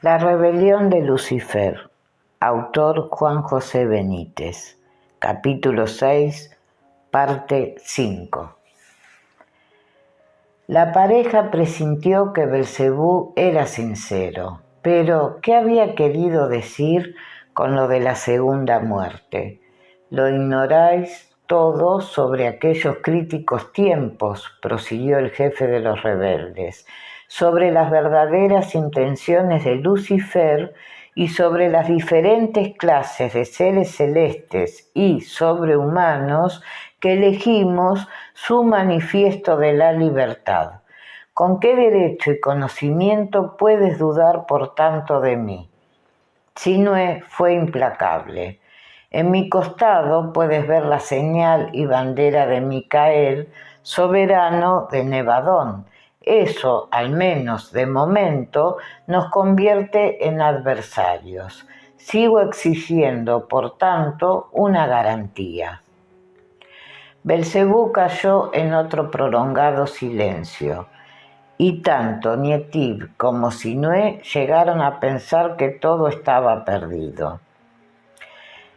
La rebelión de Lucifer. Autor Juan José Benítez. Capítulo 6, parte 5. La pareja presintió que Belcebú era sincero, pero ¿qué había querido decir con lo de la segunda muerte? Lo ignoráis todo sobre aquellos críticos tiempos, prosiguió el jefe de los rebeldes, sobre las verdaderas intenciones de Lucifer y sobre las diferentes clases de seres celestes y sobrehumanos que elegimos su manifiesto de la libertad. ¿Con qué derecho y conocimiento puedes dudar por tanto de mí? Sinué fue implacable. En mi costado puedes ver la señal y bandera de Micael, soberano de Nevadón. Eso, al menos de momento, nos convierte en adversarios. Sigo exigiendo, por tanto, una garantía. Belcebú cayó en otro prolongado silencio, y tanto Nietib como Sinué llegaron a pensar que todo estaba perdido.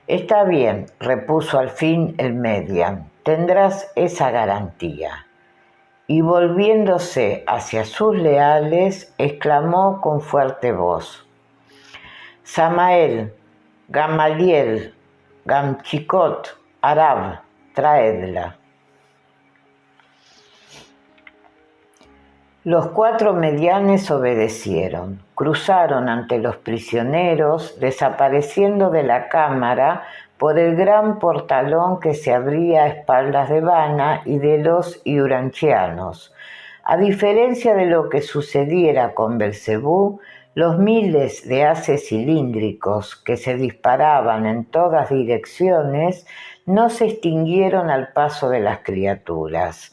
Está bien, repuso al fin el Median, tendrás esa garantía. Y volviéndose hacia sus leales, exclamó con fuerte voz: Samael, Gamaliel, Gamchicot, Arab, traedla. Los 4 medianes obedecieron, cruzaron ante los prisioneros, desapareciendo de la cámara por el gran portalón que se abría a espaldas de Vana y de los iuranchianos. A diferencia de lo que sucediera con Belcebú, los miles de haces cilíndricos que se disparaban en todas direcciones no se extinguieron al paso de las criaturas.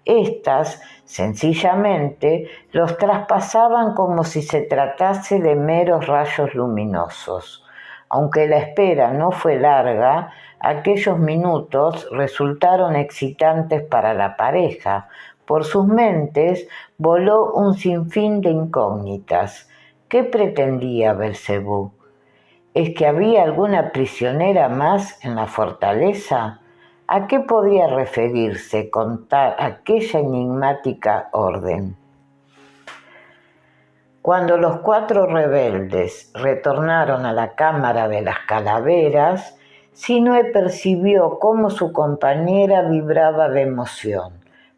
Estas, sencillamente, los traspasaban como si se tratase de meros rayos luminosos. Aunque la espera no fue larga, aquellos minutos resultaron excitantes para la pareja. Por sus mentes voló un sinfín de incógnitas. ¿Qué pretendía Belcebú? ¿Es que había alguna prisionera más en la fortaleza? ¿A qué podía referirse con aquella enigmática orden? Cuando los 4 rebeldes retornaron a la cámara de las calaveras, Sinué percibió cómo su compañera vibraba de emoción,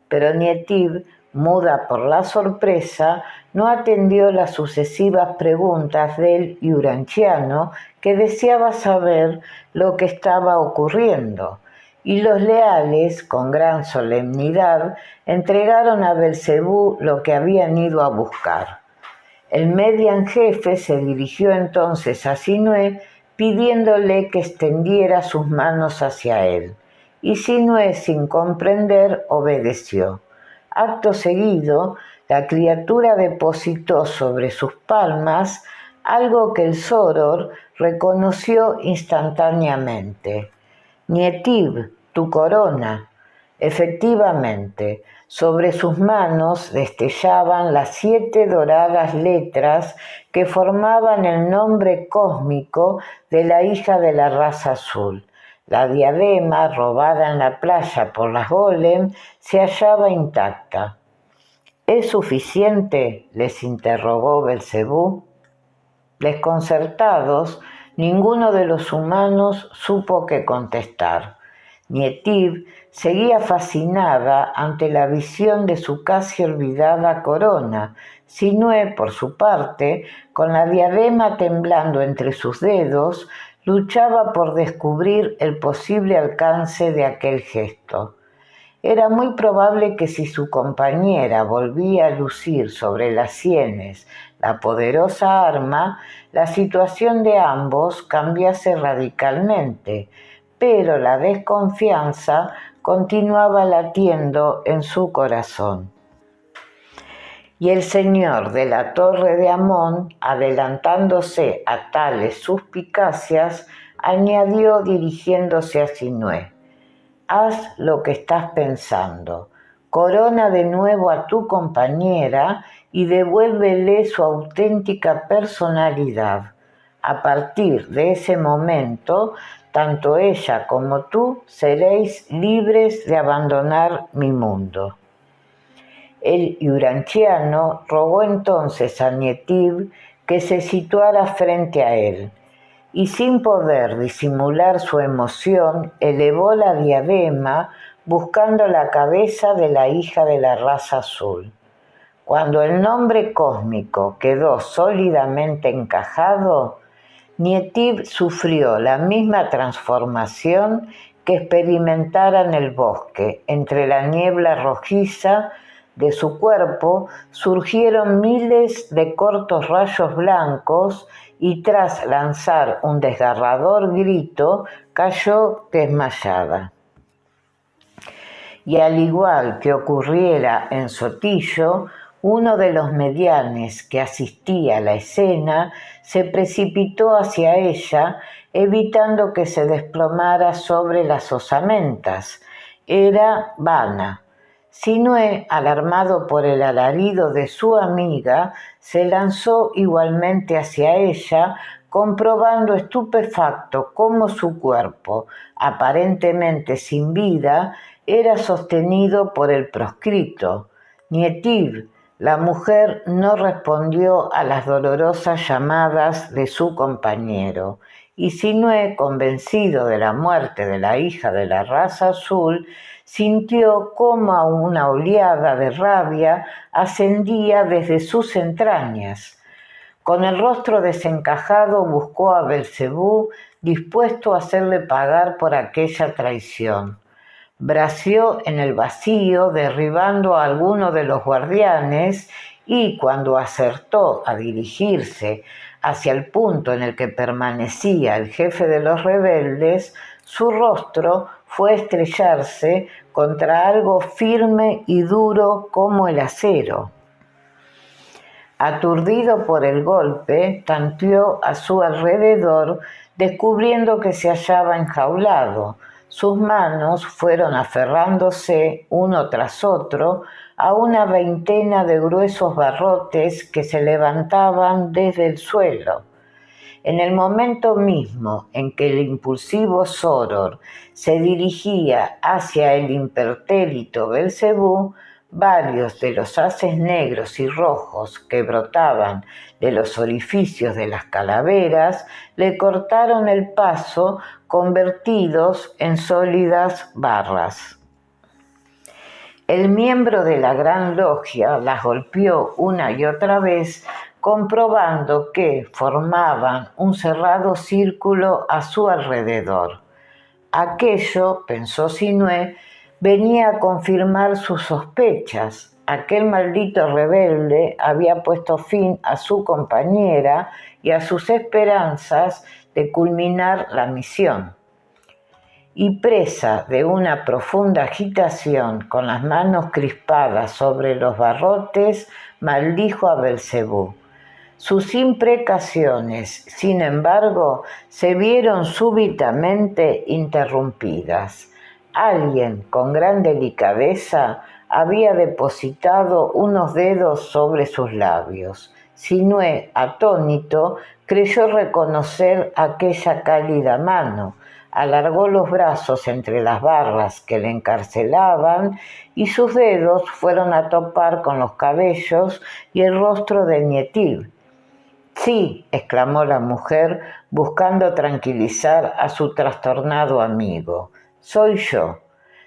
pero Nietib, muda por la sorpresa, no atendió las sucesivas preguntas del iuranchiano, que deseaba saber lo que estaba ocurriendo, y los leales, con gran solemnidad, entregaron a Belcebú lo que habían ido a buscar. El median jefe se dirigió entonces a Sinué pidiéndole que extendiera sus manos hacia él, y Sinué, sin comprender, obedeció. Acto seguido, la criatura depositó sobre sus palmas algo que el Soror reconoció instantáneamente. Nietib, tu corona. Efectivamente, sobre sus manos destellaban las 7 doradas letras que formaban el nombre cósmico de la hija de la raza azul. La diadema, robada en la playa por las golem, se hallaba intacta. ¿Es suficiente?, les interrogó Belcebú. Desconcertados, ninguno de los humanos supo qué contestar. Nietib seguía fascinada ante la visión de su casi olvidada corona. Sinué, por su parte, con la diadema temblando entre sus dedos, luchaba por descubrir el posible alcance de aquel gesto. Era muy probable que si su compañera volvía a lucir sobre las sienes la poderosa arma, la situación de ambos cambiase radicalmente, pero la desconfianza continuaba latiendo en su corazón. Y el señor de la torre de Amón, adelantándose a tales suspicacias, añadió dirigiéndose a Sinué: haz lo que estás pensando, corona de nuevo a tu compañera y devuélvele su auténtica personalidad. A partir de ese momento, tanto ella como tú seréis libres de abandonar mi mundo. El uranchiano rogó entonces a Nietiv que se situara frente a él, y sin poder disimular su emoción, elevó la diadema buscando la cabeza de la hija de la raza azul. Cuando el nombre cósmico quedó sólidamente encajado, Nietiv sufrió la misma transformación que experimentara en el bosque. Entre la niebla rojiza de su cuerpo surgieron miles de cortos rayos blancos y tras lanzar un desgarrador grito, cayó desmayada. Y al igual que ocurriera en Sotillo, uno de los medianes que asistía a la escena se precipitó hacia ella, evitando que se desplomara sobre las osamentas. Era Vana. Sinué, alarmado por el alarido de su amiga, se lanzó igualmente hacia ella, comprobando estupefacto cómo su cuerpo, aparentemente sin vida, era sostenido por el proscrito. Nietiv, la mujer, no respondió a las dolorosas llamadas de su compañero, y Sinué, convencido de la muerte de la hija de la raza azul, sintió como una oleada de rabia ascendía desde sus entrañas. Con el rostro desencajado buscó a Belcebú, dispuesto a hacerle pagar por aquella traición. Braceó en el vacío, derribando a alguno de los guardianes, y cuando acertó a dirigirse hacia el punto en el que permanecía el jefe de los rebeldes, su rostro fue estrellarse contra algo firme y duro como el acero. Aturdido por el golpe, tanteó a su alrededor, descubriendo que se hallaba enjaulado. Sus manos fueron aferrándose, uno tras otro, a una veintena de gruesos barrotes que se levantaban desde el suelo. En el momento mismo en que el impulsivo Soror se dirigía hacia el impertérrito Belcebú, varios de los haces negros y rojos que brotaban de los orificios de las calaveras le cortaron el paso, convertidos en sólidas barras. El miembro de la Gran Logia las golpeó una y otra vez, comprobando que formaban un cerrado círculo a su alrededor. Aquello, pensó Sinué, venía a confirmar sus sospechas. Aquel maldito rebelde había puesto fin a su compañera y a sus esperanzas de culminar la misión. Y presa de una profunda agitación, con las manos crispadas sobre los barrotes, maldijo a Belcebú. Sus imprecaciones, sin embargo, se vieron súbitamente interrumpidas. Alguien con gran delicadeza había depositado unos dedos sobre sus labios. Sinué, atónito, creyó reconocer aquella cálida mano. Alargó los brazos entre las barras que le encarcelaban y sus dedos fueron a topar con los cabellos y el rostro de Nietiv. «Sí», exclamó la mujer, buscando tranquilizar a su trastornado amigo. «Soy yo.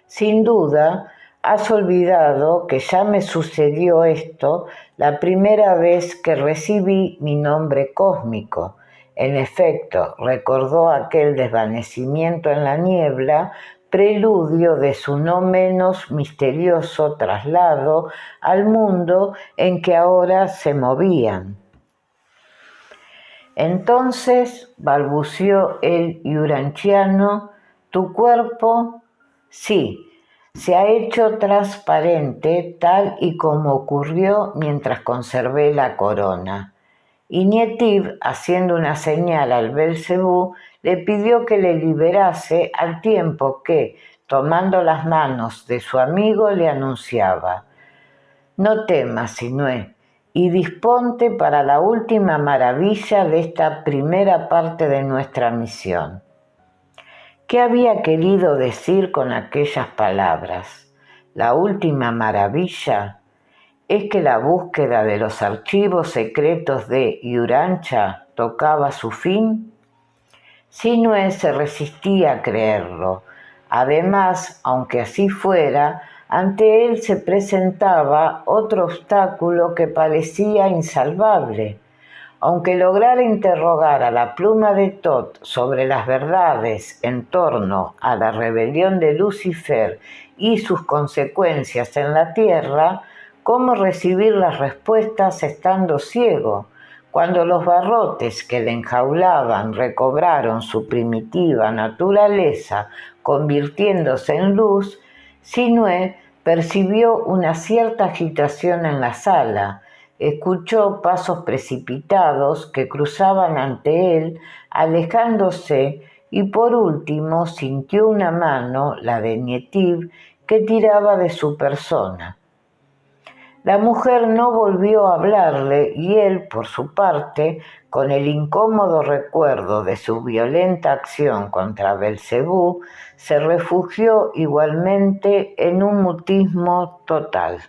Sin duda, has olvidado que ya me sucedió esto la primera vez que recibí mi nombre cósmico». En efecto, recordó aquel desvanecimiento en la niebla, preludio de su no menos misterioso traslado al mundo en que ahora se movían. Entonces balbuceó el uranchiano, «¿Tu cuerpo?» «Sí, se ha hecho transparente tal y como ocurrió mientras conservé la corona». Y Nietiv, haciendo una señal al Belcebú, le pidió que le liberase al tiempo que, tomando las manos de su amigo, le anunciaba: «No temas, Sinué, y disponte para la última maravilla de esta primera parte de nuestra misión. ¿Qué había querido decir con aquellas palabras? La última maravilla es que la búsqueda de los archivos secretos de Urantia tocaba su fin. Sinue se resistía a creerlo. Además, aunque así fuera, ante él se presentaba otro obstáculo que parecía insalvable. Aunque lograra interrogar a la pluma de Thoth sobre las verdades en torno a la rebelión de Lucifer y sus consecuencias en la tierra, ¿cómo recibir las respuestas estando ciego? Cuando los barrotes que le enjaulaban recobraron su primitiva naturaleza, convirtiéndose en luz, Sinue percibió una cierta agitación en la sala. Escuchó pasos precipitados que cruzaban ante él, alejándose, y por último sintió una mano, la de Nietiv, que tiraba de su persona. La mujer no volvió a hablarle y él, por su parte, con el incómodo recuerdo de su violenta acción contra Belcebú, se refugió igualmente en un mutismo total.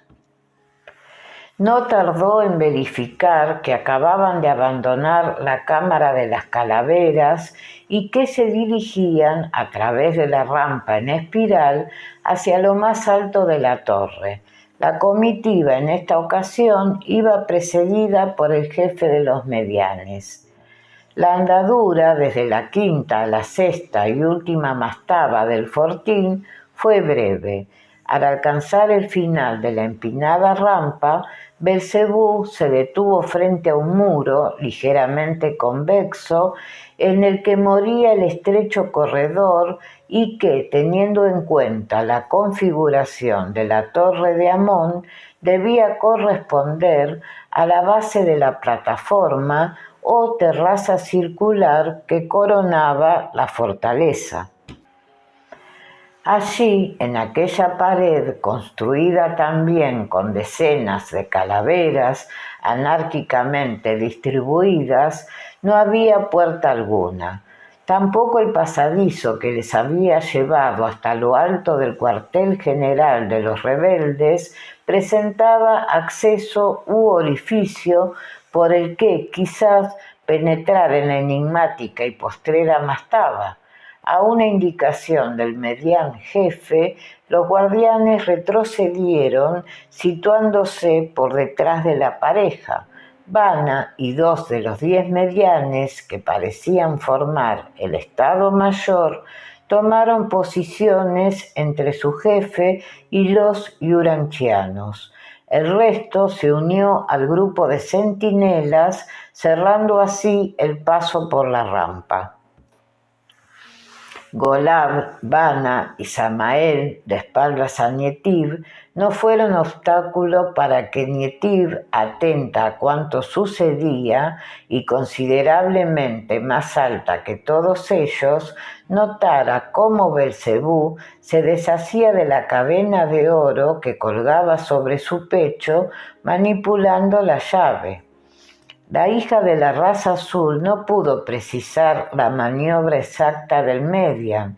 No tardó en verificar que acababan de abandonar la Cámara de las Calaveras y que se dirigían a través de la rampa en espiral hacia lo más alto de la torre. La comitiva en esta ocasión iba precedida por el jefe de los medianes. La andadura desde la quinta a la sexta y última mastaba del fortín fue breve. Al alcanzar el final de la empinada rampa, Belcebú se detuvo frente a un muro ligeramente convexo en el que moría el estrecho corredor y que, teniendo en cuenta la configuración de la torre de Amón, debía corresponder a la base de la plataforma o terraza circular que coronaba la fortaleza. Allí, en aquella pared, construida también con decenas de calaveras anárquicamente distribuidas, no había puerta alguna. Tampoco el pasadizo que les había llevado hasta lo alto del cuartel general de los rebeldes presentaba acceso u orificio por el que quizás penetrar en la enigmática y postrera mastaba. A una indicación del medián jefe, los guardianes retrocedieron, situándose por detrás de la pareja. Vanna y 2 de los 10 medianes, que parecían formar el Estado Mayor, tomaron posiciones entre su jefe y los urantianos. El resto se unió al grupo de centinelas, cerrando así el paso por la rampa. Golab, Vanna y Samael, de espaldas a Nietiv, no fueron obstáculo para que Nietiv, atenta a cuanto sucedía y considerablemente más alta que todos ellos, notara cómo Belcebú se deshacía de la cadena de oro que colgaba sobre su pecho, manipulando la llave. La hija de la raza azul no pudo precisar la maniobra exacta del median,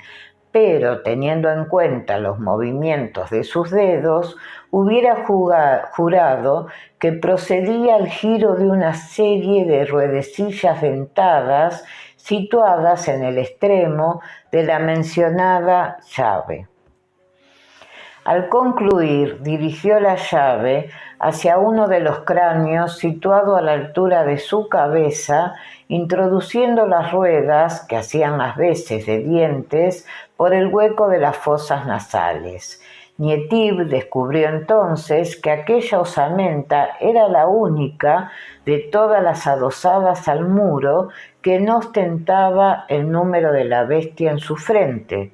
pero teniendo en cuenta los movimientos de sus dedos, hubiera jurado que procedía al giro de una serie de ruedecillas dentadas situadas en el extremo de la mencionada llave. Al concluir, dirigió la llave hacia uno de los cráneos situado a la altura de su cabeza, introduciendo las ruedas, que hacían las veces de dientes, por el hueco de las fosas nasales. Nietiv descubrió entonces que aquella osamenta era la única de todas las adosadas al muro que no ostentaba el número de la bestia en su frente.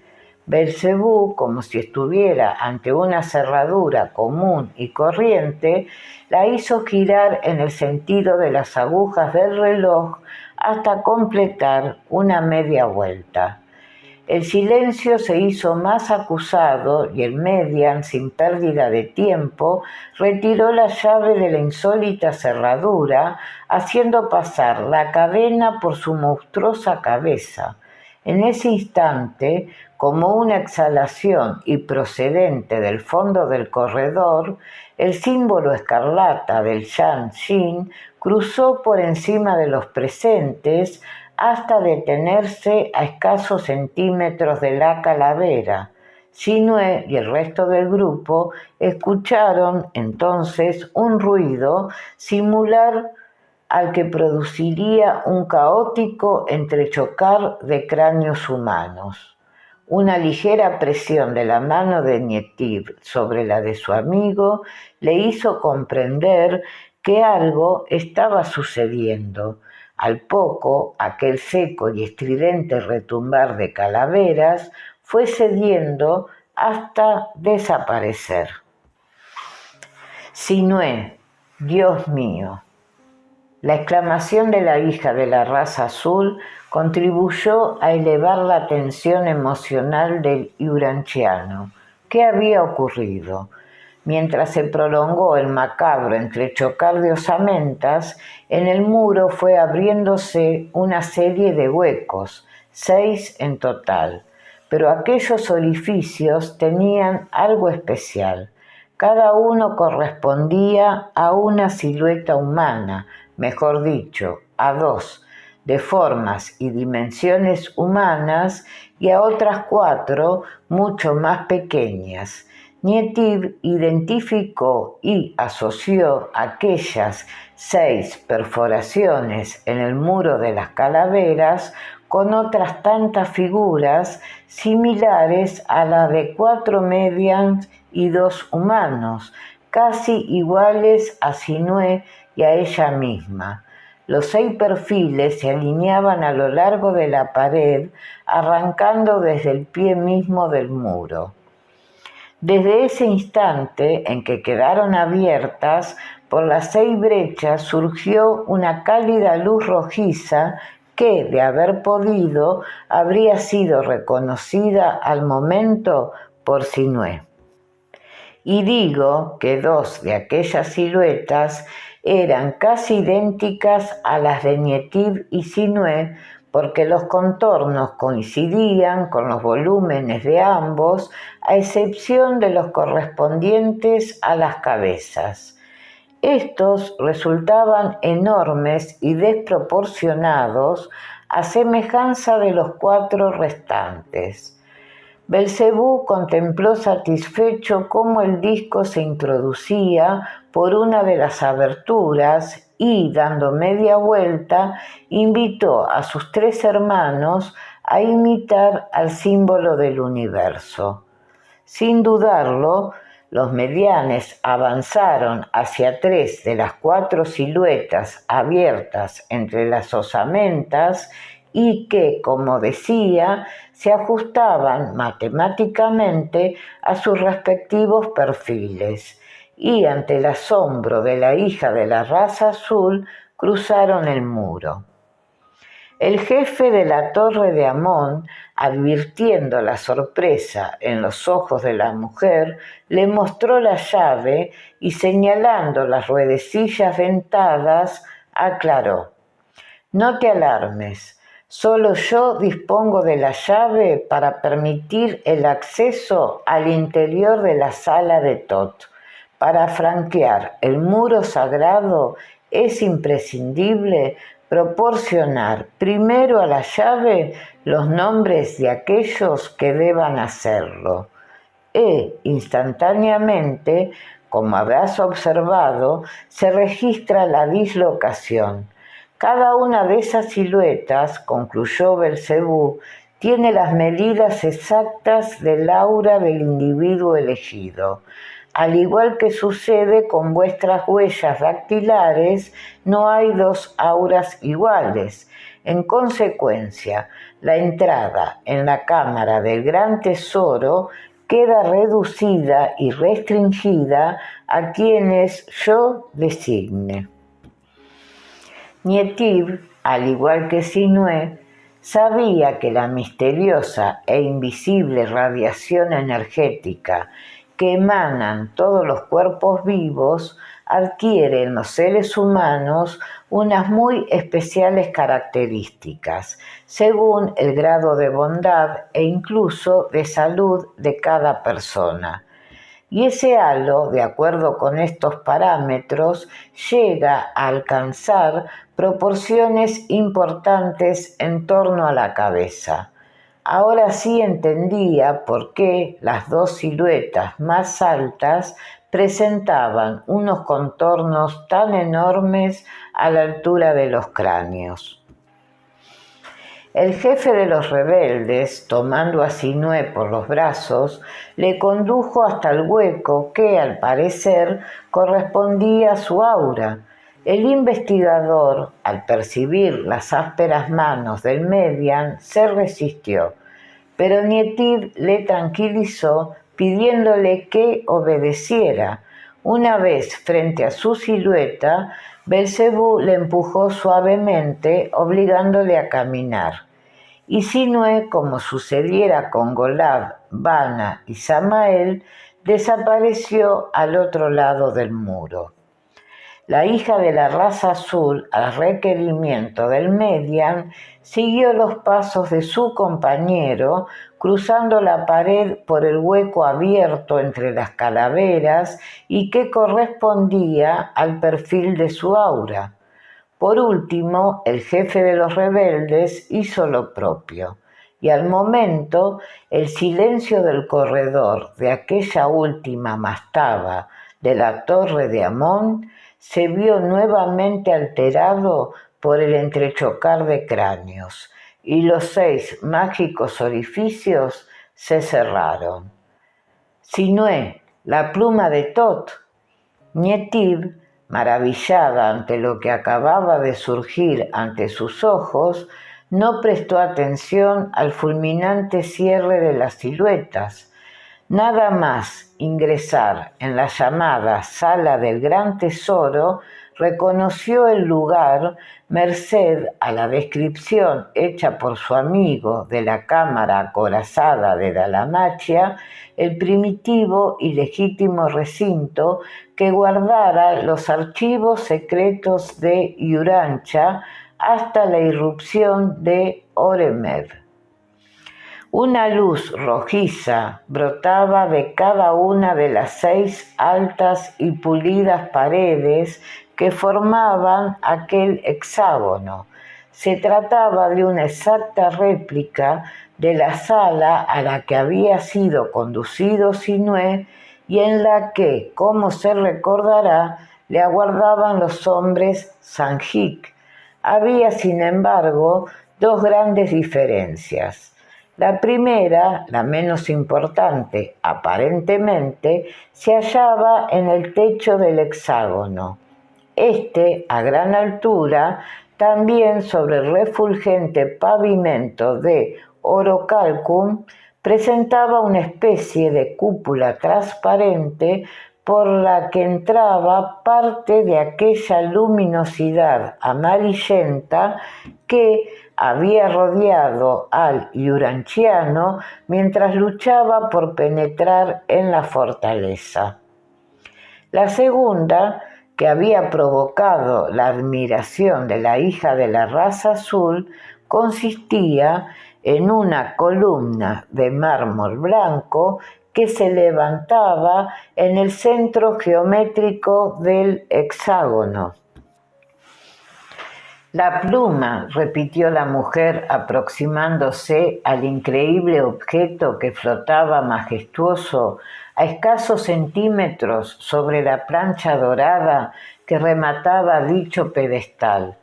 Belcebú, como si estuviera ante una cerradura común y corriente, la hizo girar en el sentido de las agujas del reloj hasta completar una media vuelta. El silencio se hizo más acusado y el median, sin pérdida de tiempo, retiró la llave de la insólita cerradura, haciendo pasar la cadena por su monstruosa cabeza. En ese instante, como una exhalación y procedente del fondo del corredor, el símbolo escarlata del Shan-Shin cruzó por encima de los presentes hasta detenerse a escasos centímetros de la calavera. Sinue y el resto del grupo escucharon entonces un ruido similar al que produciría un caótico entrechocar de cráneos humanos. Una ligera presión de la mano de Nietiv sobre la de su amigo le hizo comprender que algo estaba sucediendo. Al poco, aquel seco y estridente retumbar de calaveras fue cediendo hasta desaparecer. Sinue, Dios mío. La exclamación de la hija de la raza azul contribuyó a elevar la tensión emocional del uranchiano. ¿Qué había ocurrido? Mientras se prolongó el macabro entrechocar de osamentas, en el muro fue abriéndose una serie de huecos, 6 en total. Pero aquellos orificios tenían algo especial. Cada uno correspondía a una silueta humana, mejor dicho, a 2, de formas y dimensiones humanas, y a otras 4 mucho más pequeñas. Nietiv identificó y asoció aquellas 6 perforaciones en el muro de las calaveras con otras tantas figuras similares a las de 4 medians y 2 humanos, casi iguales a Sinue y a ella misma. Los 6 perfiles se alineaban a lo largo de la pared, arrancando desde el pie mismo del muro. Desde ese instante en que quedaron abiertas, por las 6 brechas surgió una cálida luz rojiza que, de haber podido, habría sido reconocida al momento por Sinue. Y digo que 2 de aquellas siluetas eran casi idénticas a las de Nietiv y Sinue, porque los contornos coincidían con los volúmenes de ambos, a excepción de los correspondientes a las cabezas. Estos resultaban enormes y desproporcionados, a semejanza de los 4 restantes. Belcebú contempló satisfecho cómo el disco se introducía por una de las aberturas y, dando media vuelta, invitó a sus 3 hermanos a imitar al símbolo del universo. Sin dudarlo, los medianes avanzaron hacia 3 de las 4 siluetas abiertas entre las osamentas y que, como decía, se ajustaban matemáticamente a sus respectivos perfiles, y ante el asombro de la hija de la raza azul cruzaron el muro. El jefe de la torre de Amón, advirtiendo la sorpresa en los ojos de la mujer, le mostró la llave y, señalando las ruedecillas dentadas, aclaró: «No te alarmes. Solo yo dispongo de la llave para permitir el acceso al interior de la sala de Tot. Para franquear el muro sagrado es imprescindible proporcionar primero a la llave los nombres de aquellos que deban hacerlo. Instantáneamente, como habrás observado, se registra la dislocación. Cada una de esas siluetas, concluyó Belcebú, tiene las medidas exactas del aura del individuo elegido. Al igual que sucede con vuestras huellas dactilares, no hay 2 auras iguales. En consecuencia, la entrada en la cámara del gran tesoro queda reducida y restringida a quienes yo designe». Nietiv, al igual que Sinue, sabía que la misteriosa e invisible radiación energética que emanan todos los cuerpos vivos adquiere en los seres humanos unas muy especiales características, según el grado de bondad e incluso de salud de cada persona. Y ese halo, de acuerdo con estos parámetros, llega a alcanzar proporciones importantes en torno a la cabeza. Ahora sí entendía por qué las dos siluetas más altas presentaban unos contornos tan enormes a la altura de los cráneos. El jefe de los rebeldes, tomando a Sinué por los brazos, le condujo hasta el hueco que, al parecer, correspondía a su aura. El investigador, al percibir las ásperas manos del median, se resistió, pero Nietib le tranquilizó pidiéndole que obedeciera. Una vez frente a su silueta, Belcebú le empujó suavemente, obligándole a caminar. Y Sinué, como sucediera con Golab, Bana y Samael, desapareció al otro lado del muro. La hija de la raza azul, al requerimiento del median, siguió los pasos de su compañero, cruzando la pared por el hueco abierto entre las calaveras y que correspondía al perfil de su aura. Por último, el jefe de los rebeldes hizo lo propio, y al momento el silencio del corredor de aquella última mastaba de la torre de Amón se vio nuevamente alterado por el entrechocar de cráneos, y los 6 mágicos orificios se cerraron. Sinué, la pluma de Tot. Nietib, maravillada ante lo que acababa de surgir ante sus ojos, no prestó atención al fulminante cierre de las siluetas. Nada más ingresar en la llamada Sala del Gran Tesoro, reconoció el lugar merced a la descripción hecha por su amigo de la cámara acorazada de Dalmacia, el primitivo y legítimo recinto que guardara los archivos secretos de Urantia hasta la irrupción de Oremed. Una luz rojiza brotaba de cada una de las 6 altas y pulidas paredes que formaban aquel hexágono. Se trataba de una exacta réplica de la sala a la que había sido conducido Sinué y en la que, como se recordará, le aguardaban los hombres Sanjik. Había, sin embargo, 2 grandes diferencias. La primera, la menos importante aparentemente, se hallaba en el techo del hexágono. A gran altura, también sobre el refulgente pavimento de orocalcum, presentaba una especie de cúpula transparente por la que entraba parte de aquella luminosidad amarillenta que había rodeado al urantiano mientras luchaba por penetrar en la fortaleza. La segunda, que había provocado la admiración de la hija de la raza azul, consistía en una columna de mármol blanco que se levantaba en el centro geométrico del hexágono. La pluma, repitió la mujer aproximándose al increíble objeto que flotaba majestuoso a escasos centímetros sobre la plancha dorada que remataba dicho pedestal.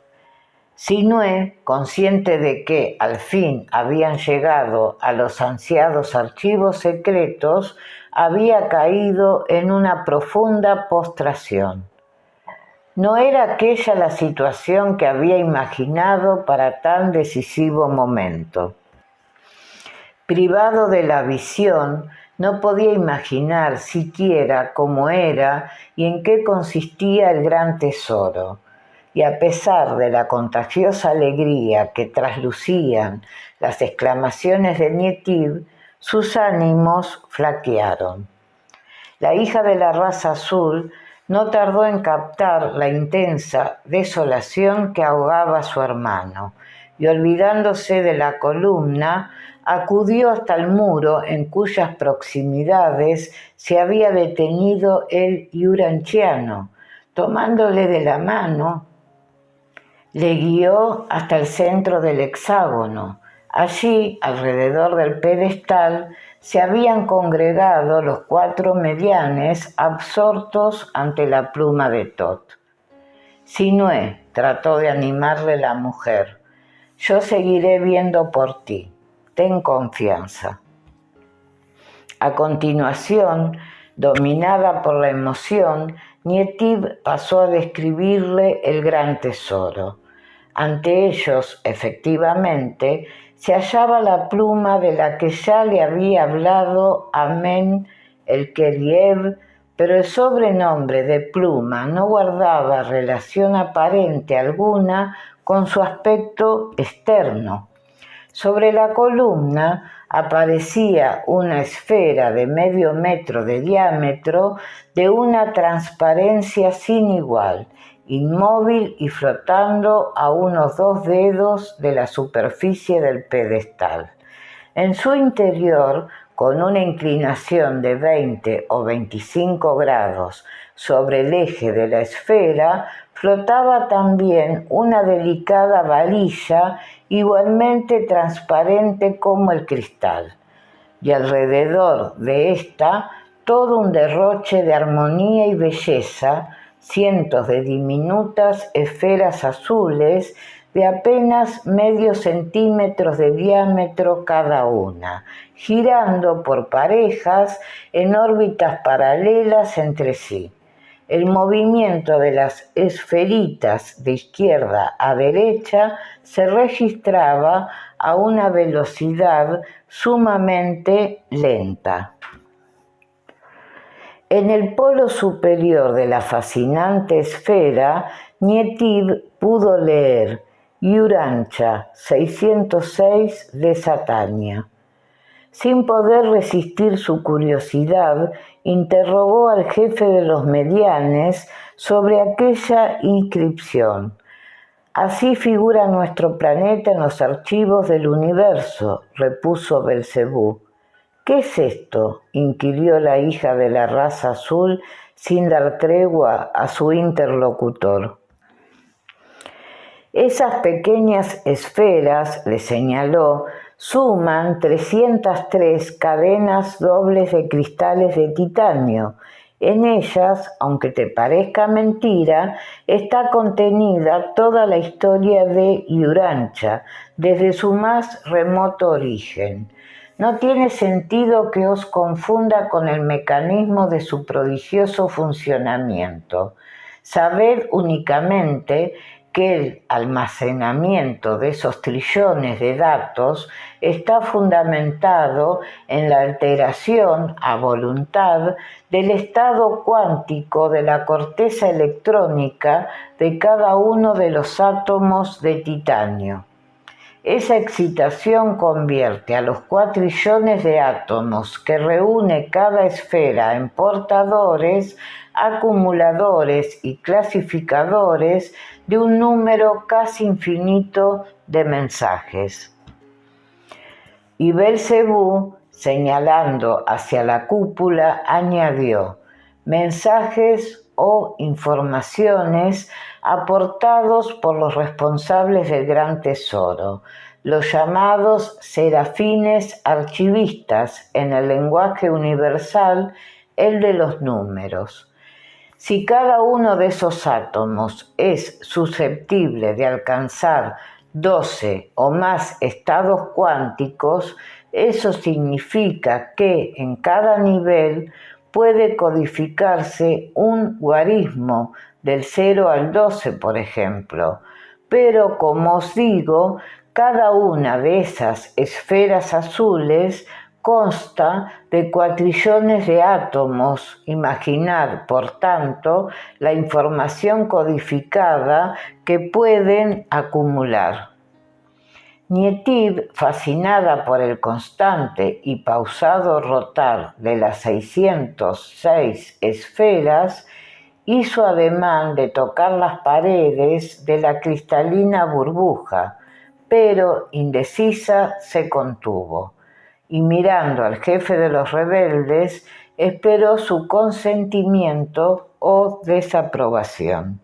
Sinué, consciente de que al fin habían llegado a los ansiados archivos secretos, había caído en una profunda postración. No era aquella la situación que había imaginado para tan decisivo momento. Privado de la visión, no podía imaginar siquiera cómo era y en qué consistía el gran tesoro. y a pesar de la contagiosa alegría que traslucían las exclamaciones de Nietiv, sus ánimos flaquearon. La hija de la raza azul no tardó en captar la intensa desolación que ahogaba a su hermano, y olvidándose de la columna, acudió hasta el muro en cuyas proximidades se había detenido el uranchiano. Tomándole de la mano, le guió hasta el centro del hexágono. Allí, alrededor del pedestal, se habían congregado los 4 medianes absortos ante la pluma de Tot. Sinué, trató de animarle la mujer, yo seguiré viendo por ti, ten confianza. A continuación, dominada por la emoción, Nietiv pasó a describirle el gran tesoro. Ante ellos, efectivamente, se hallaba la pluma de la que ya le había hablado Amén el Keriev, pero el sobrenombre de pluma no guardaba relación aparente alguna con su aspecto externo. Sobre la columna aparecía una esfera de medio metro de diámetro de una transparencia sin igual, inmóvil y flotando a unos 2 dedos de la superficie del pedestal. En su interior, con una inclinación de 20 o 25 grados sobre el eje de la esfera, flotaba también una delicada varilla igualmente transparente como el cristal, y alrededor de esta todo un derroche de armonía y belleza, cientos de diminutas esferas azules de apenas medio centímetro de diámetro cada una, girando por parejas en órbitas paralelas entre sí. El movimiento de las esferitas de izquierda a derecha se registraba a una velocidad sumamente lenta. En el polo superior de la fascinante esfera, Nietiv pudo leer Urantia 606 de Satania. Sin poder resistir su curiosidad, interrogó al jefe de los medianes sobre aquella inscripción. Así figura nuestro planeta en los archivos del universo, repuso Belcebú. ¿Qué es esto?, inquirió la hija de la raza azul sin dar tregua a su interlocutor. Esas pequeñas esferas, le señaló, suman 303 cadenas dobles de cristales de titanio. En ellas, aunque te parezca mentira, está contenida toda la historia de Urantia, desde su más remoto origen. No tiene sentido que os confunda con el mecanismo de su prodigioso funcionamiento. Sabed únicamente que el almacenamiento de esos trillones de datos está fundamentado en la alteración a voluntad del estado cuántico de la corteza electrónica de cada uno de los átomos de titanio. Esa excitación convierte a los 4 trillones de átomos que reúne cada esfera en portadores, acumuladores y clasificadores de un número casi infinito de mensajes. Y Belcebú, señalando hacia la cúpula, añadió: mensajes o informaciones aportados por los responsables del gran tesoro, los llamados serafines archivistas, en el lenguaje universal, el de los números. Si cada uno de esos átomos es susceptible de alcanzar 12 o más estados cuánticos, eso significa que en cada nivel puede codificarse un guarismo del 0 al 12, por ejemplo. Pero, como os digo, cada una de esas esferas azules consta de cuatrillones de átomos. Imaginar, por tanto, la información codificada que pueden acumular. Nietiv, fascinada por el constante y pausado rotar de las 606 esferas, hizo ademán de tocar las paredes de la cristalina burbuja, pero indecisa se contuvo, y mirando al jefe de los rebeldes, esperó su consentimiento o desaprobación.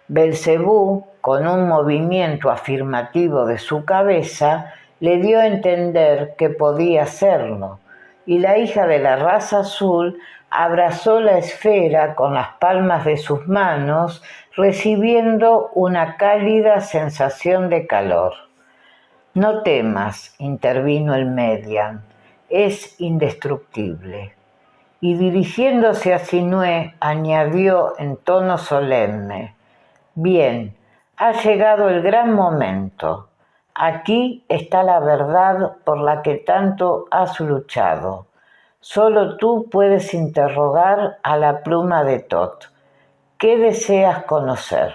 Belcebú, con un movimiento afirmativo de su cabeza, le dio a entender que podía hacerlo, y la hija de la raza azul abrazó la esfera con las palmas de sus manos, recibiendo una cálida sensación de calor. «No temas», intervino el Median, «es indestructible». Y dirigiéndose a Sinué, añadió en tono solemne: «Bien, ha llegado el gran momento. Aquí está la verdad por la que tanto has luchado. Solo tú puedes interrogar a la pluma de Tot. ¿Qué deseas conocer?»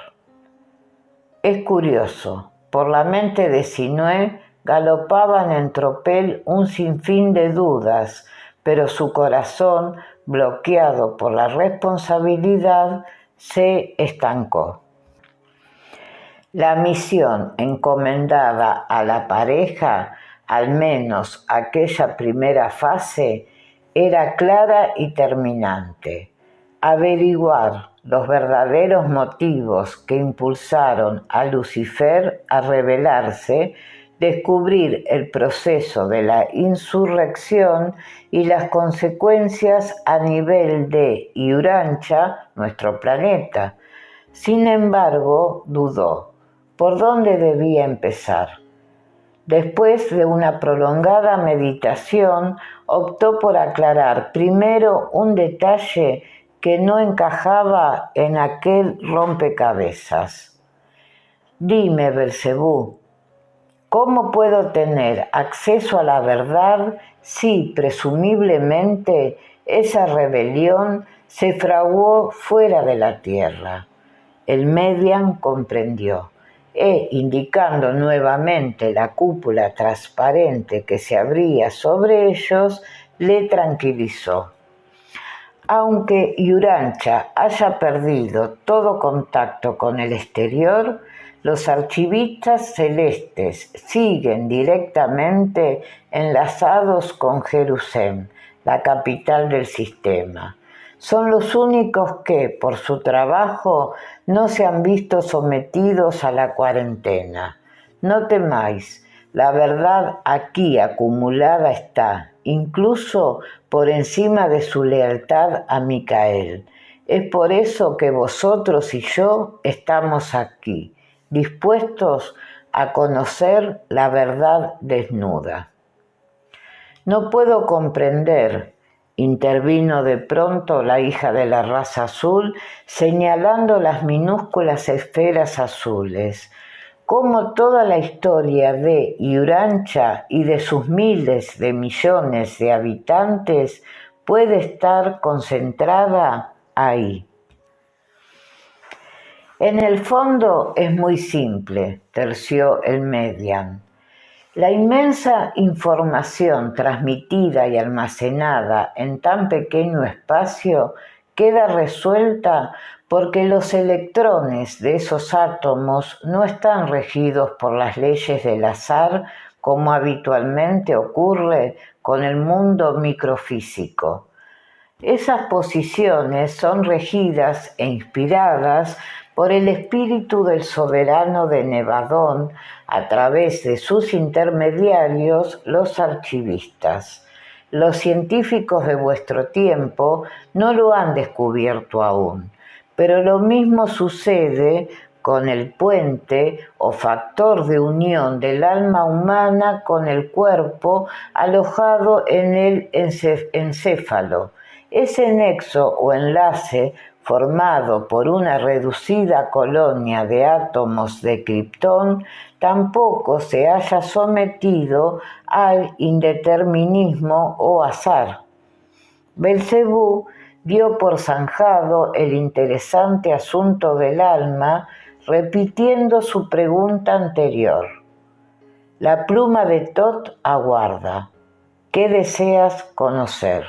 Es curioso, por la mente de Sinué galopaban en tropel un sinfín de dudas, pero su corazón, bloqueado por la responsabilidad, se estancó. La misión encomendada a la pareja, al menos aquella primera fase, era clara y terminante: averiguar los verdaderos motivos que impulsaron a Lucifer a rebelarse, descubrir el proceso de la insurrección y las consecuencias a nivel de Urantia, nuestro planeta. Sin embargo, dudó. ¿Por dónde debía empezar? Después de una prolongada meditación, optó por aclarar primero un detalle que no encajaba en aquel rompecabezas. «Dime, Belcebú, ¿cómo puedo tener acceso a la verdad si, presumiblemente, esa rebelión se fraguó fuera de la Tierra?» El Median comprendió, indicando nuevamente la cúpula transparente que se abría sobre ellos, le tranquilizó. Aunque Urantia haya perdido todo contacto con el exterior, los archivistas celestes siguen directamente enlazados con Jerusalén, la capital del sistema. Son los únicos que, por su trabajo, no se han visto sometidos a la cuarentena. No temáis, la verdad aquí acumulada está, incluso por encima de su lealtad a Micael. Es por eso que vosotros y yo estamos aquí, dispuestos a conocer la verdad desnuda. No puedo comprender, intervino de pronto la hija de la raza azul, señalando las minúsculas esferas azules, cómo toda la historia de Urantia y de sus miles de millones de habitantes puede estar concentrada ahí. En el fondo es muy simple, terció el Median. La inmensa información transmitida y almacenada en tan pequeño espacio queda resuelta porque los electrones de esos átomos no están regidos por las leyes del azar como habitualmente ocurre con el mundo microfísico. Esas posiciones son regidas e inspiradas por el espíritu del soberano de Nevadón a través de sus intermediarios, los archivistas. Los científicos de vuestro tiempo no lo han descubierto aún, pero lo mismo sucede con el puente o factor de unión del alma humana con el cuerpo alojado en el encéfalo. Ese nexo o enlace formado por una reducida colonia de átomos de kriptón, tampoco se haya sometido al indeterminismo o azar. Belcebú dio por zanjado el interesante asunto del alma, repitiendo su pregunta anterior. La pluma de Tot aguarda. ¿Qué deseas conocer?